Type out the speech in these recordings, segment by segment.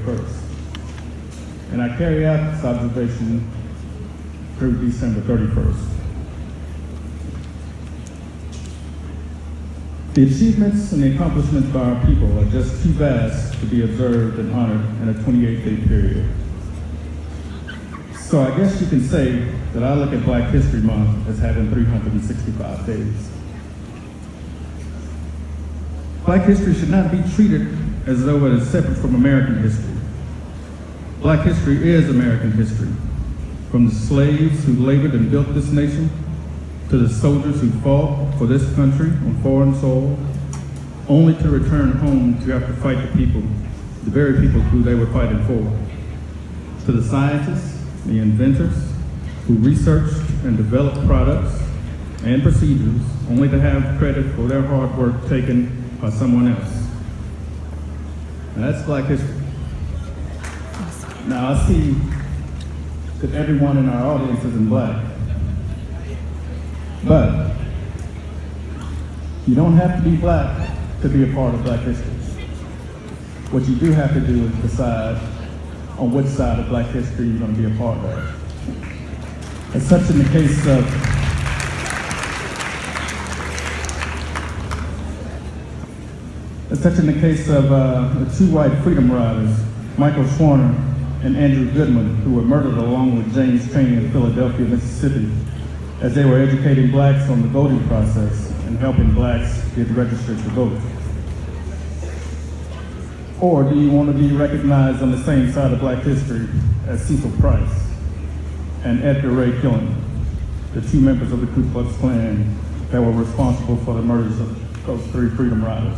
31st. And I carry out this observation through December 31st. The achievements and the accomplishments by our people are just too vast to be observed and honored in a 28-day period. So I guess you can say that I look at Black History Month as having 365 days. Black history should not be treated as though it is separate from American history. Black history is American history, from the slaves who labored and built this nation, to the soldiers who fought for this country on foreign soil, only to return home to have to fight the people, the very people who they were fighting for. To the scientists, the inventors, who researched and developed products and procedures, only to have credit for their hard work taken by someone else. Now that's Black history. Now I see that everyone in our audience is in Black. But you don't have to be Black to be a part of Black history. What you do have to do is decide on which side of Black history you're going to be a part of. As such in the case of the two white freedom riders, Michael Schwerner and Andrew Goodman, who were murdered along with James Train in Philadelphia, Mississippi, as they were educating Blacks on the voting process and helping Blacks get registered to vote? Or do you want to be recognized on the same side of Black history as Cecil Price and Edgar Ray Killen, the two members of the Ku Klux Klan that were responsible for the murders of those three freedom riders?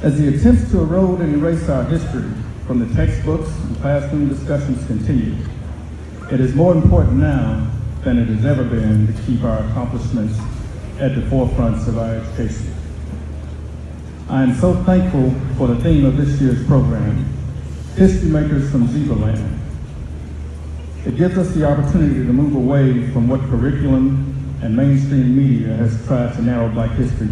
As the attempts to erode and erase our history from the textbooks and classroom discussions continue, it is more important now than it has ever been to keep our accomplishments at the forefronts of our education. I am so thankful for the theme of this year's program, History Makers from Zebraland. It gives us the opportunity to move away from what curriculum and mainstream media has tried to narrow Black history,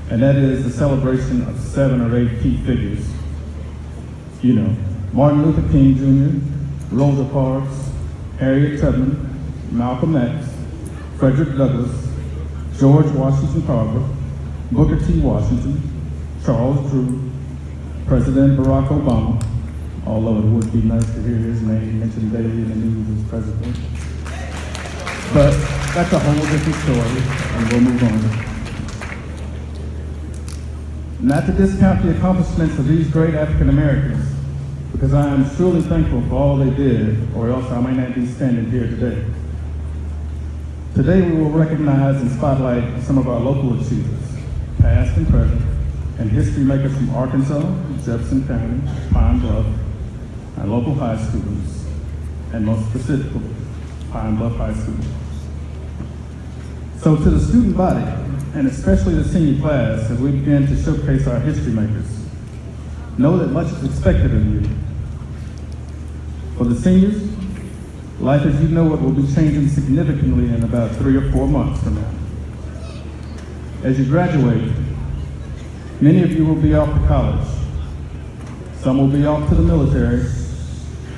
and that is the celebration of 7 or 8 key figures. You know, Martin Luther King Jr., Rosa Parks, Harriet Tubman, Malcolm X, Frederick Douglass, George Washington Carver, Booker T. Washington, Charles Drew, President Barack Obama, although it would be nice to hear his name mentioned daily in the news as president. But that's a whole different story, and we'll move on. Not to discount the accomplishments of these great African Americans, because I am truly thankful for all they did, or else I might not be standing here today. Today we will recognize and spotlight some of our local achievers, past and present, and history makers from Arkansas, Jefferson County, Pine Bluff, our local high schools, and most specifically, Pine Bluff High School. So to the student body, and especially the senior class, as we begin to showcase our history makers, know that much is expected of you. For the seniors, life as you know it will be changing significantly in about 3 or 4 months from now. As you graduate, many of you will be off to college. Some will be off to the military.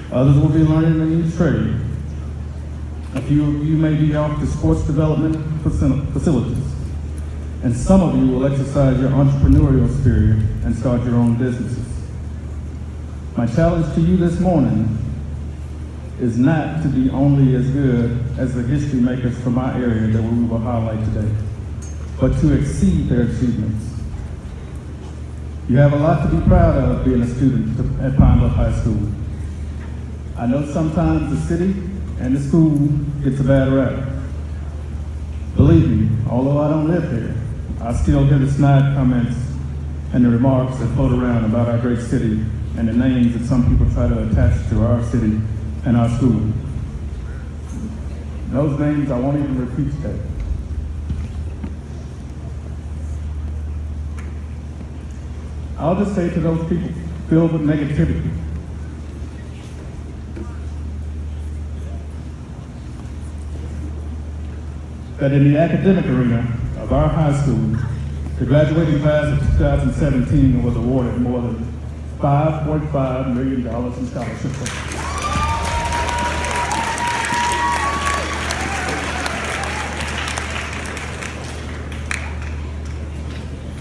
Others will be learning a new trade. A few of you may be off to sports development facilities. And some of you will exercise your entrepreneurial spirit and start your own businesses. My challenge to you this morning is not to be only as good as the history makers from our area that we will highlight today, but to exceed their achievements. You have a lot to be proud of being a student at Pine Bluff High School. I know sometimes the city and the school gets a bad rap. Believe me, although I don't live here, I still hear the snide comments and the remarks that float around about our great city and the names that some people try to attach to our city and our school. Those names I won't even repeat today. I'll just say to those people filled with negativity, that in the academic arena of our high school, The graduating class of 2017 was awarded more than $5.5 million in scholarships.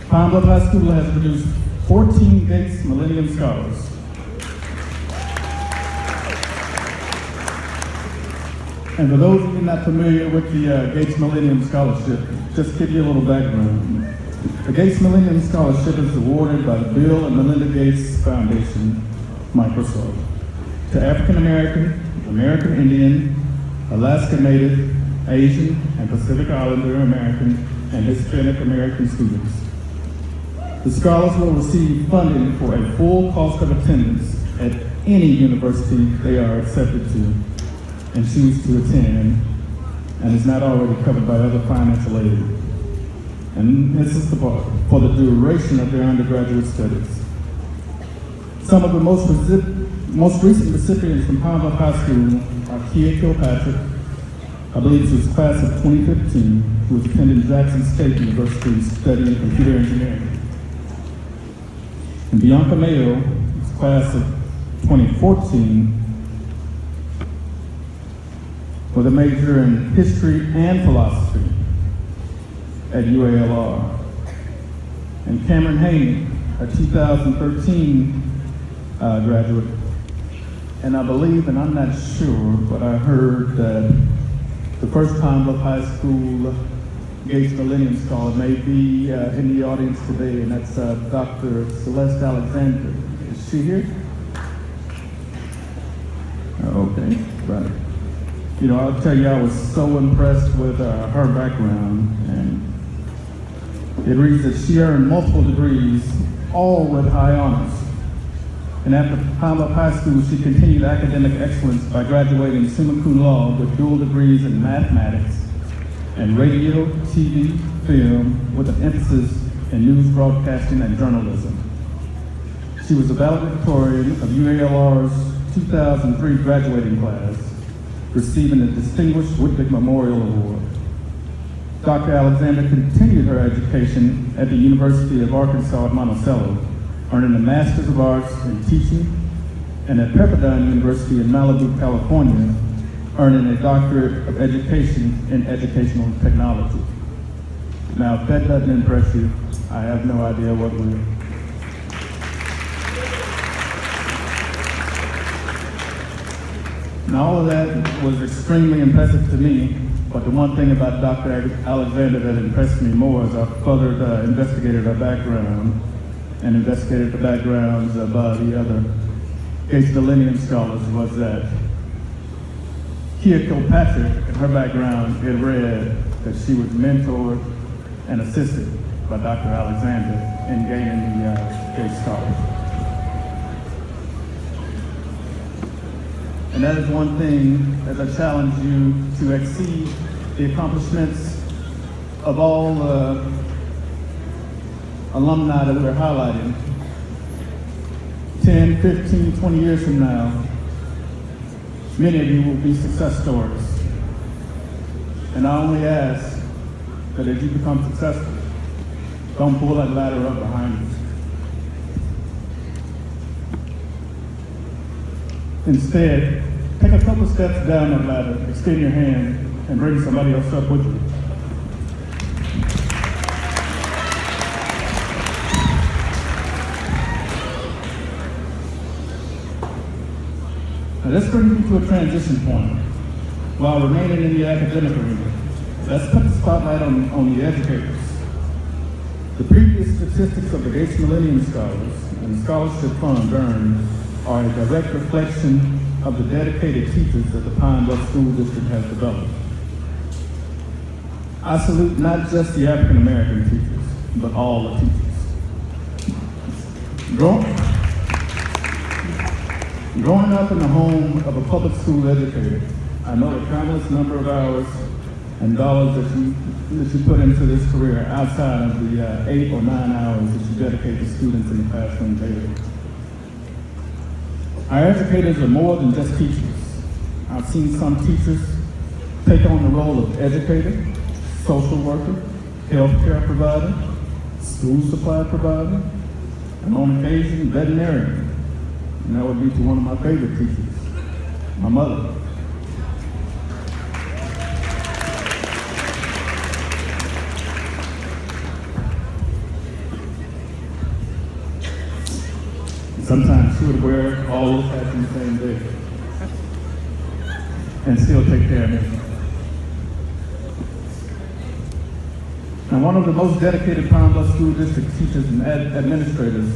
Pine Bluff High School has produced 14 Gates Millennium Scholars. And for those of you not familiar with the Gates Millennium Scholarship, just to give you a little background. The Gates Millennium Scholarship is awarded by the Bill and Melinda Gates Foundation, Microsoft, to African American, American Indian, Alaska Native, Asian, and Pacific Islander American, and Hispanic American students. The scholars will receive funding for a full cost of attendance at any university they are accepted to and choose to attend, and is not already covered by other financial aid. And this is the part, for the duration of their undergraduate studies. Some of the most recent recipients from Pine Bluff High School are Kia Kilpatrick, I believe she was class of 2015, who was attending Jackson State University studying computer engineering. And Bianca Mayo, class of 2014, with a major in history and philosophy at UALR. And Cameron Haney, a 2013 graduate. And I believe, and I'm not sure, but I heard that the first Pine Bluff High School Gates Millennium Scholar may be in the audience today, and that's Dr. Celeste Alexander. Is she here? Okay, right. You know, I'll tell you, I was so impressed with her background, and it reads that she earned multiple degrees, all with high honors. And after Pine Bluff High School, she continued academic excellence by graduating summa cum laude with dual degrees in mathematics and radio, TV, film, with an emphasis in news broadcasting and journalism. She was the valedictorian of UALR's 2003 graduating class, receiving the Distinguished Whitbeck Memorial Award. Dr. Alexander continued her education at the University of Arkansas at Monticello, earning a Master's of Arts in Teaching, and at Pepperdine University in Malibu, California, earning a Doctorate of Education in Educational Technology. Now, if that doesn't impress you, I have no idea what will. Now, all of that was extremely impressive to me, but the one thing about Dr. Alexander that impressed me more as I further investigated her background and investigated the backgrounds of the other Gates Millennium Scholars was that Kia Kilpatrick, in her background, it read that she was mentored and assisted by Dr. Alexander in gaining the Gates Scholarship. And that is one thing that I challenge you to exceed the accomplishments of all alumni that we're highlighting. 10, 15, 20 years from now, many of you will be success stories. And I only ask that as you become successful, don't pull that ladder up behind you. Instead, take a couple steps down that ladder, extend your hand, and bring somebody else up with you. Now this brings me to a transition point. While remaining in the academic arena, let's put the spotlight on the educators. The previous statistics of the Gates Millennium Scholars and the scholarship funds earned are a direct reflection of the dedicated teachers that the Pine Bluff School District has developed. I salute not just the African American teachers, but all the teachers. Growing up in the home of a public school educator, I know the countless number of hours and dollars that you put into this career outside of the 8 or 9 hours that you dedicate to students in the classroom daily. Our educators are more than just teachers. I've seen some teachers take on the role of educator, social worker, healthcare provider, school supply provider, and on occasion, veterinarian. And that would be to one of my favorite teachers, my mother. Sometimes she would wear all those hats in the same day and still take care of me. Now, one of the most dedicated Pine Bluff School District teachers and administrators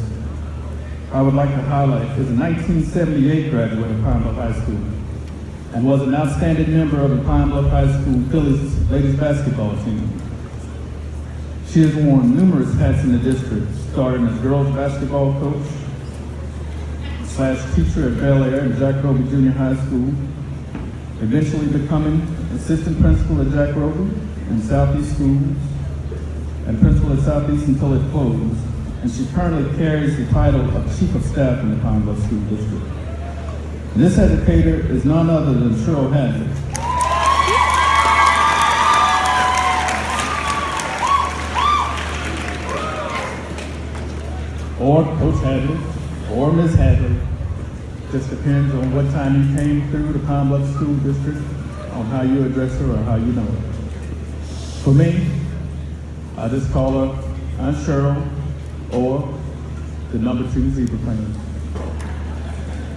I would like to highlight is a 1978 graduate of Pine Bluff High School and was an outstanding member of the Pine Bluff High School Phillies ladies basketball team. She has worn numerous hats in the district, starting as girls basketball coach, / teacher at Bel Air and Jack Roby Junior High School, eventually becoming assistant principal at Jack Roby and Southeast Schools, and principal at Southeast until it closed. And she currently carries the title of Chief of Staff in the Pine Bluff School District. And this educator is none other than Cheryl Hadley. Or Coach Hadley, or Ms. Hadley. Just depends on what time you came through the Pine Bluff School District, on how you address her or how you know her. For me, I just call her Aunt Cheryl or the number 2 zebra plan.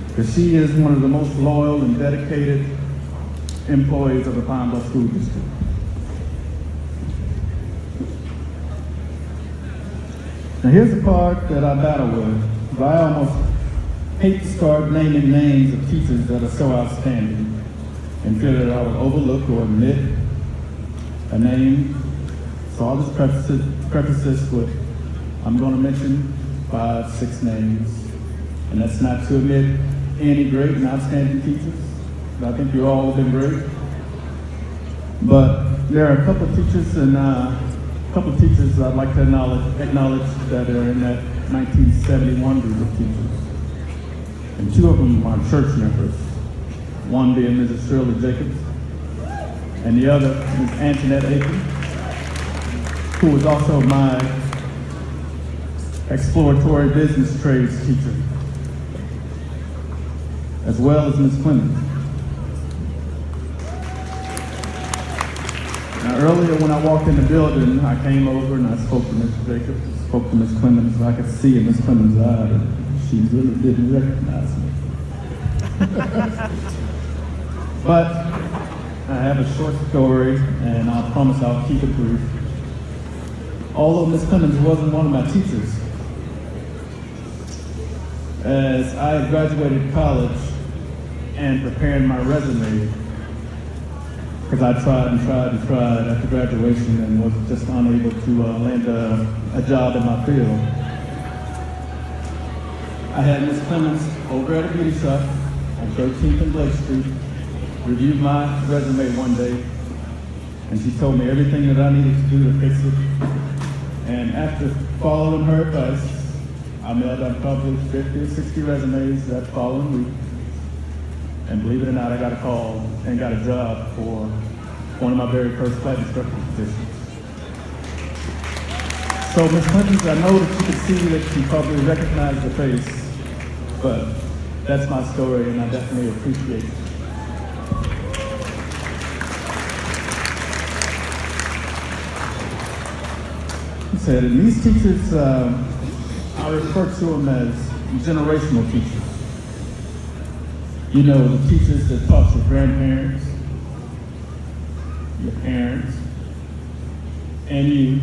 Because she is one of the most loyal and dedicated employees of the Pine Bluff School District. Now here's the part that I battle with, but I almost hate to start naming names of teachers that are so outstanding and feel that I would overlook or omit a name. So I'll just preface this with, I'm going to mention 5, 6 names, and that's not to omit any great and outstanding teachers. I think you all have been great. But there are a couple of teachers and couple of teachers I'd like to acknowledge that are in that 1971 group of teachers. And 2 of them are church members, one being Mrs. Shirley Jacobs, and the other Ms. Antoinette Aiken, who was also my exploratory business trades teacher, as well as Ms. Clemens. Now, earlier when I walked in the building, I came over and I spoke to Mr. Jacobs, spoke to Ms. Clemens, and I could see in Ms. Clemens' eye that she really didn't recognize me. But I have a short story, and I promise I'll keep it brief. Although Ms. Clemens wasn't one of my teachers, as I had graduated college and preparing my resume, because I tried after graduation and was just unable to land a job in my field. I had Ms. Clemens over at a beauty shop on 13th and Blake Street review my resume one day, and she told me everything that I needed to do to fix it. And after following her advice, I mailed out probably 50 or 60 resumes that following week. And believe it or not, I got a call and got a job for one of my very first flight instructor positions. So Ms. Clemens, I know that you can see that you probably recognize the face, but that's my story and I definitely appreciate it. He said, and these teachers, I refer to them as generational teachers. You know, the teachers that taught your grandparents, your parents, and you.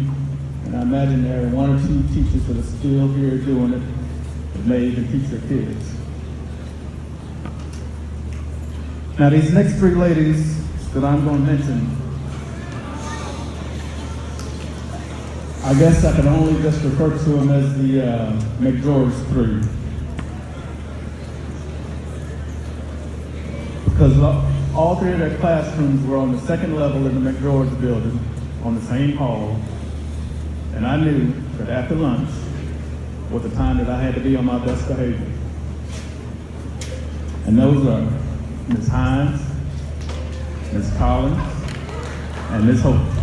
And I imagine there are 1 or 2 teachers that are still here doing it that may even teach their kids. Now these next 3 ladies that I'm going to mention, I guess I can only just refer to them as the McGeorge 3. Because all 3 of their classrooms were on the 2nd level in the McGeorge building, on the same hall. And I knew that after lunch was the time that I had to be on my best behavior. And those are Ms. Hines, Ms. Collins, and Ms. Hope.